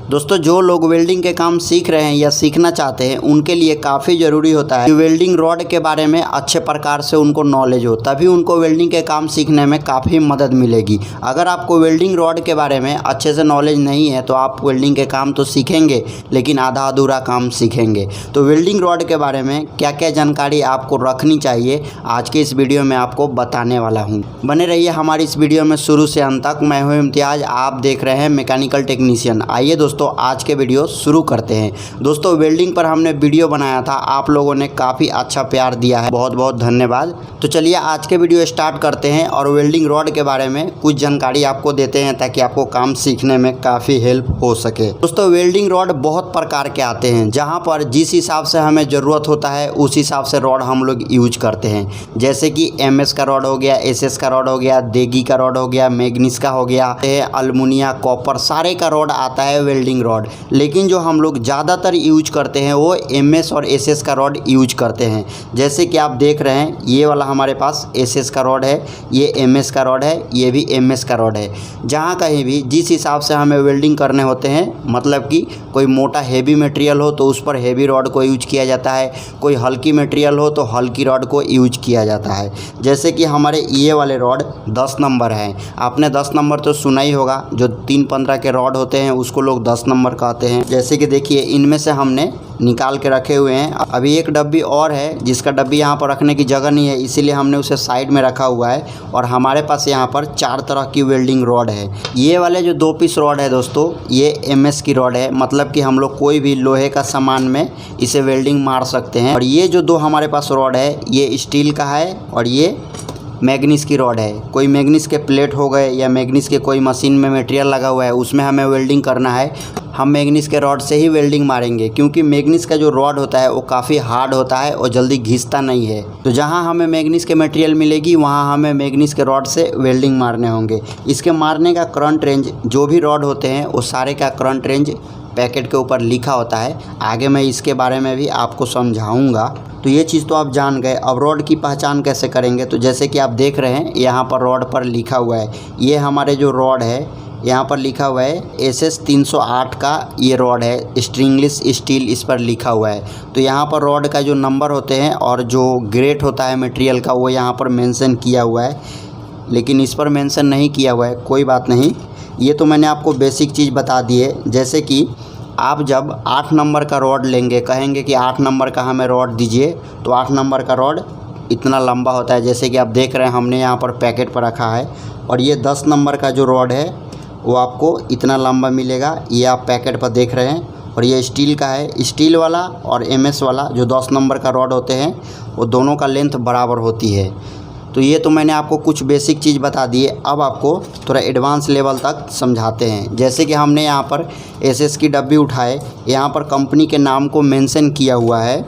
दोस्तों जो लोग वेल्डिंग के काम सीख रहे हैं या सीखना चाहते हैं उनके लिए काफ़ी ज़रूरी होता है कि वेल्डिंग रॉड के बारे में अच्छे प्रकार से उनको नॉलेज हो, तभी उनको वेल्डिंग के काम सीखने में काफ़ी मदद मिलेगी। अगर आपको वेल्डिंग रॉड के बारे में अच्छे से नॉलेज नहीं है तो आप वेल्डिंग के काम तो सीखेंगे लेकिन आधा अधूरा काम सीखेंगे। तो वेल्डिंग रॉड के बारे में क्या क्या जानकारी आपको रखनी चाहिए आज के इस वीडियो में आपको बताने वाला हूँ। बने रहिए हमारी इस वीडियो में शुरू से अंत तक। मैं हूँ इम्तियाज़, आप देख रहे हैं मैकेनिकल टेक्नीशियन। आइए दोस्तों आज के वीडियो शुरू करते हैं। दोस्तों वेल्डिंग पर हमने वीडियो बनाया था, आप लोगों ने काफ़ी अच्छा प्यार दिया है, बहुत बहुत धन्यवाद। तो चलिए आज के वीडियो स्टार्ट करते हैं और वेल्डिंग रॉड के बारे में कुछ जानकारी आपको देते हैं ताकि आपको काम सीखने में काफ़ी हेल्प हो सके। दोस्तों वेल्डिंग रॉड बहुत प्रकार के आते हैं, जहाँ पर जिस हिसाब से हमें ज़रूरत होता है उस हिसाब से रॉड हम लोग यूज करते हैं। जैसे कि MS का रॉड हो गया, SS का रॉड हो गया, देगी का रॉड हो गया, मैग्नीस का हो गया, अल्मुनिया, कॉपर, सारे का रॉड आता है वेल्डिंग रॉड। लेकिन जो हम लोग ज़्यादातर यूज करते हैं वो MS और SS का रॉड यूज करते हैं। जैसे कि आप देख रहे हैं ये वाला हमारे पास SS का रॉड है, ये MS का रॉड है, ये भी MS का रॉड है। जहाँ कहीं भी जिस हिसाब से हमें वेल्डिंग करने होते हैं, मतलब कि कोई मोटा हेवी मटेरियल हो तो उस पर हेवी रॉड को यूज किया जाता है, कोई हल्की मटेरियल हो तो हल्की रॉड को यूज किया जाता है। जैसे कि हमारे ये वाले रॉड 10 नंबर हैं, आपने 10 नंबर तो सुना ही होगा। जो 3-15 के रॉड होते हैं उसको लोग 10 नंबर कहते हैं। जैसे कि देखिए इनमें से हमने निकाल के रखे हुए हैं। अभी एक डब्बी और है जिसका डब्बी यहाँ पर रखने की जगह नहीं है, इसीलिए हमने उसे साइड में रखा हुआ है। और हमारे पास यहाँ पर 4 तरह की वेल्डिंग रॉड है। ये वाले जो 2 पीस रॉड है दोस्तों, ये MS की रॉड है, मतलब कि हम लोग कोई भी लोहे का सामान में इसे वेल्डिंग मार सकते हैं। और ये जो 2 हमारे पास रॉड है ये स्टील का है और ये मैग्नीस की रॉड है। कोई मैग्नीस के प्लेट हो गए या मैग्नीस के कोई मशीन में मटेरियल लगा हुआ है उसमें हमें वेल्डिंग करना है, हम मैग्नीस के रॉड से ही वेल्डिंग मारेंगे, क्योंकि मैग्नीस का जो रॉड होता है वो काफ़ी हार्ड होता है और जल्दी घिसता नहीं है। तो जहाँ हमें मैग्नीस के मटेरियल मिलेगी वहाँ हमें मैग्नीस के रॉड से वेल्डिंग मारने होंगे। इसके मारने का करंट रेंज, जो भी रॉड होते हैं वो सारे का करंट रेंज पैकेट के ऊपर लिखा होता है। आगे मैं इसके बारे में भी आपको समझाऊंगा। तो ये चीज़ तो आप जान गए। अब रॉड की पहचान कैसे करेंगे, तो जैसे कि आप देख रहे हैं यहाँ पर रॉड पर लिखा हुआ है, ये हमारे जो रॉड है यहाँ पर लिखा हुआ है SS 308 का ये रॉड है, स्ट्रिंगलेस स्टील इस पर लिखा हुआ है। तो यहाँ पर रॉड का जो नंबर होते हैं और जो ग्रेड होता है मटेरियल का वो यहाँ पर मेंशन किया हुआ है, लेकिन इस पर मेंशन नहीं किया हुआ है। कोई बात नहीं, ये तो मैंने आपको बेसिक चीज़ बता दी है। जैसे कि आप जब 8 नंबर का रॉड लेंगे, कहेंगे कि 8 नंबर का हमें रॉड दीजिए, तो 8 नंबर का रॉड इतना लंबा होता है। जैसे कि आप देख रहे हैं हमने यहाँ पर पैकेट पर रखा है। और ये 10 नंबर का जो रॉड है वो आपको इतना लंबा मिलेगा, ये आप पैकेट पर देख रहे हैं। और ये स्टील का है, स्टील वाला और MS वाला जो 10 नंबर का रॉड होते हैं वो दोनों का लेंथ बराबर होती है। तो ये तो मैंने आपको कुछ बेसिक चीज़ बता दी है। अब आपको थोड़ा एडवांस लेवल तक समझाते हैं। जैसे कि हमने यहाँ पर SS की डब्बी उठाए, यहाँ पर कंपनी के नाम को मेंशन किया हुआ है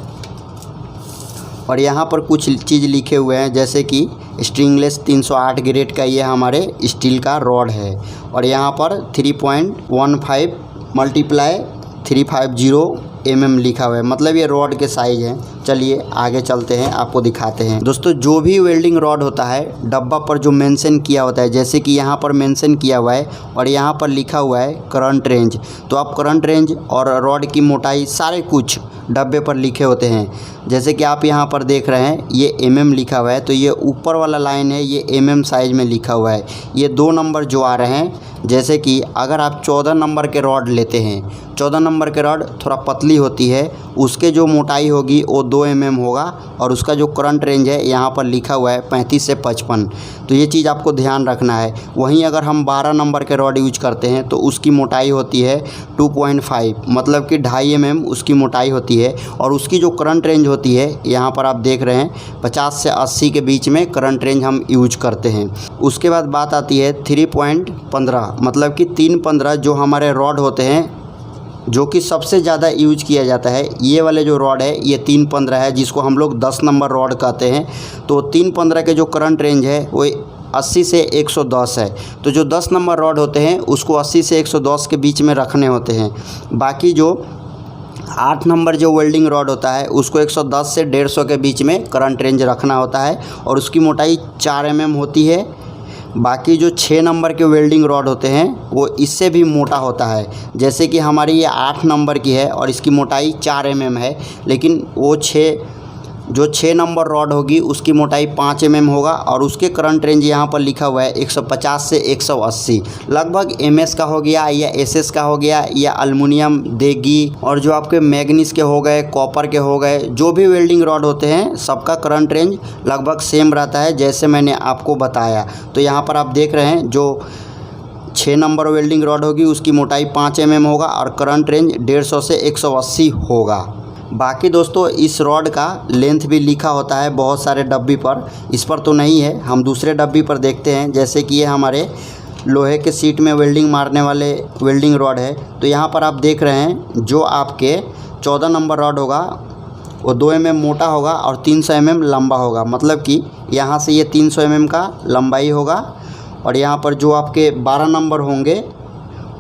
और यहाँ पर कुछ चीज़ लिखे हुए हैं। जैसे कि स्ट्रिंगलेस 308 ग्रेड का ये हमारे स्टील का रॉड है और यहाँ पर 3.15 × 350 mm लिखा हुआ है, मतलब ये रॉड के साइज़ हैं। चलिए आगे चलते हैं, आपको दिखाते हैं। दोस्तों जो भी वेल्डिंग रॉड होता है डब्बा पर जो मेंशन किया होता है, जैसे कि यहाँ पर मेंशन किया हुआ है और यहाँ पर लिखा हुआ है करंट रेंज, तो आप करंट रेंज और रॉड की मोटाई सारे कुछ डब्बे पर लिखे होते हैं। जैसे कि आप यहाँ पर देख रहे हैं ये MM लिखा हुआ है, तो ये ऊपर वाला लाइन है ये MM साइज़ में लिखा हुआ है। ये 2 नंबर जो आ रहे हैं, जैसे कि अगर आप 14 नंबर के रॉड लेते हैं, 14 नंबर के रॉड थोड़ा पतली होती है, उसके जो मोटाई होगी वो 2 mm होगा और उसका जो करंट रेंज है यहाँ पर लिखा हुआ है 35 से 55। तो ये चीज़ आपको ध्यान रखना है। वहीं अगर हम 12 नंबर के रॉड यूज करते हैं तो उसकी मोटाई होती है 2.5, मतलब कि 2.5 mm उसकी मोटाई होती है और उसकी जो करंट रेंज होती है यहाँ पर आप देख रहे हैं 50 से 80 के बीच में करंट रेंज हम यूज करते हैं। उसके बाद बात आती है 3.15, मतलब कि 3.15 जो हमारे रॉड होते हैं, जो कि सबसे ज़्यादा यूज किया जाता है। ये वाले जो रॉड है ये 3.15 है, जिसको हम लोग 10 नंबर रॉड कहते हैं। तो 3.15 के जो करंट रेंज है वो 80 से 110 है। तो जो 10 नंबर रॉड होते हैं उसको 80 से 110 के बीच में रखने होते हैं। बाकी जो 8 नंबर जो वेल्डिंग रॉड होता है उसको 110 से 150 के बीच में करंट रेंज रखना होता है और उसकी मोटाई 4 mm होती है। बाकी जो 6 नंबर के वेल्डिंग रॉड होते हैं वो इससे भी मोटा होता है। जैसे कि हमारी ये 8 नंबर की है और इसकी मोटाई 4 mm है, लेकिन वो 6 नंबर रॉड होगी उसकी मोटाई 5 mm होगा और उसके करंट रेंज यहाँ पर लिखा हुआ है 150 से 180। लगभग MS का हो गया या SS का हो गया या एल्युमिनियम देगी, और जो आपके मैग्नीज के हो गए, कॉपर के हो गए, जो भी वेल्डिंग रॉड होते हैं सबका करंट रेंज लगभग सेम रहता है जैसे मैंने आपको बताया। तो यहाँ पर आप देख रहे हैं जो 6 नंबर वेल्डिंग रॉड होगी उसकी मोटाई 5 mm होगा और करंट रेंज 150 से 180 होगा। बाकी दोस्तों इस रॉड का लेंथ भी लिखा होता है बहुत सारे डब्बी पर, इस पर तो नहीं है, हम दूसरे डब्बी पर देखते हैं। जैसे कि ये हमारे लोहे के सीट में वेल्डिंग मारने वाले वेल्डिंग रॉड है। तो यहाँ पर आप देख रहे हैं जो आपके 14 नंबर रॉड होगा वो 2 mm मोटा होगा और 300 mm लंबा होगा। मतलब कि यहाँ से ये 300 mm का लंबाई होगा और यहाँ पर जो आपके 12 नंबर होंगे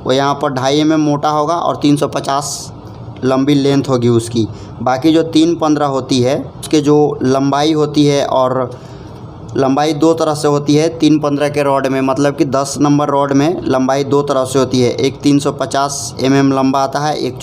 वो यहाँ पर 2.5 mm मोटा होगा और 350 लंबी लेंथ होगी उसकी। बाकी जो 315 होती है उसके जो लंबाई होती है, और लंबाई 2 तरह से होती है 315 के रॉड में, मतलब कि 10 नंबर रॉड में लंबाई 2 तरह से होती है। एक 350 mm लंबा आता है, एक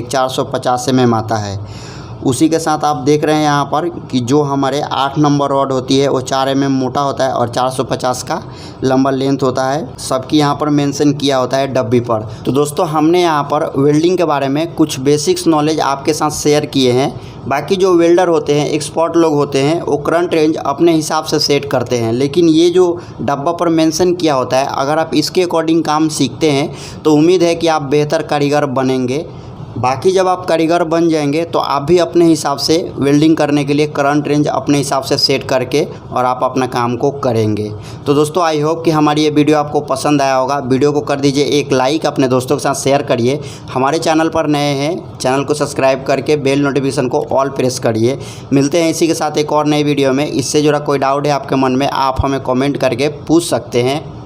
450 mm आता है। उसी के साथ आप देख रहे हैं यहाँ पर कि जो हमारे 8 नंबर रॉड होती है वो 4 mm मोटा होता है और 450 का लंबा लेंथ होता है। सबकी यहाँ पर मेंशन किया होता है डब्बी पर। तो दोस्तों हमने यहाँ पर वेल्डिंग के बारे में कुछ बेसिक्स नॉलेज आपके साथ शेयर किए हैं। बाकी जो वेल्डर होते हैं, एक्सपर्ट लोग होते हैं, वो करंट रेंज अपने हिसाब से सेट करते हैं, लेकिन ये जो डब्बा पर मेंशन किया होता है अगर आप इसके अकॉर्डिंग काम सीखते हैं तो उम्मीद है कि आप बेहतर कारीगर बनेंगे। बाकी जब आप कारीगर बन जाएंगे तो आप भी अपने हिसाब से वेल्डिंग करने के लिए करंट रेंज अपने हिसाब से सेट करके और आप अपना काम को करेंगे। तो दोस्तों आई होप कि हमारी ये वीडियो आपको पसंद आया होगा। वीडियो को कर दीजिए एक लाइक, अपने दोस्तों के साथ शेयर करिए। हमारे चैनल पर नए हैं, चैनल को सब्सक्राइब करके बेल नोटिफिकेशन को ऑल प्रेस करिए। मिलते हैं इसी के साथ एक और नई वीडियो में। इससे जुड़ा कोई डाउट है आपके मन में, आप हमें कॉमेंट करके पूछ सकते हैं।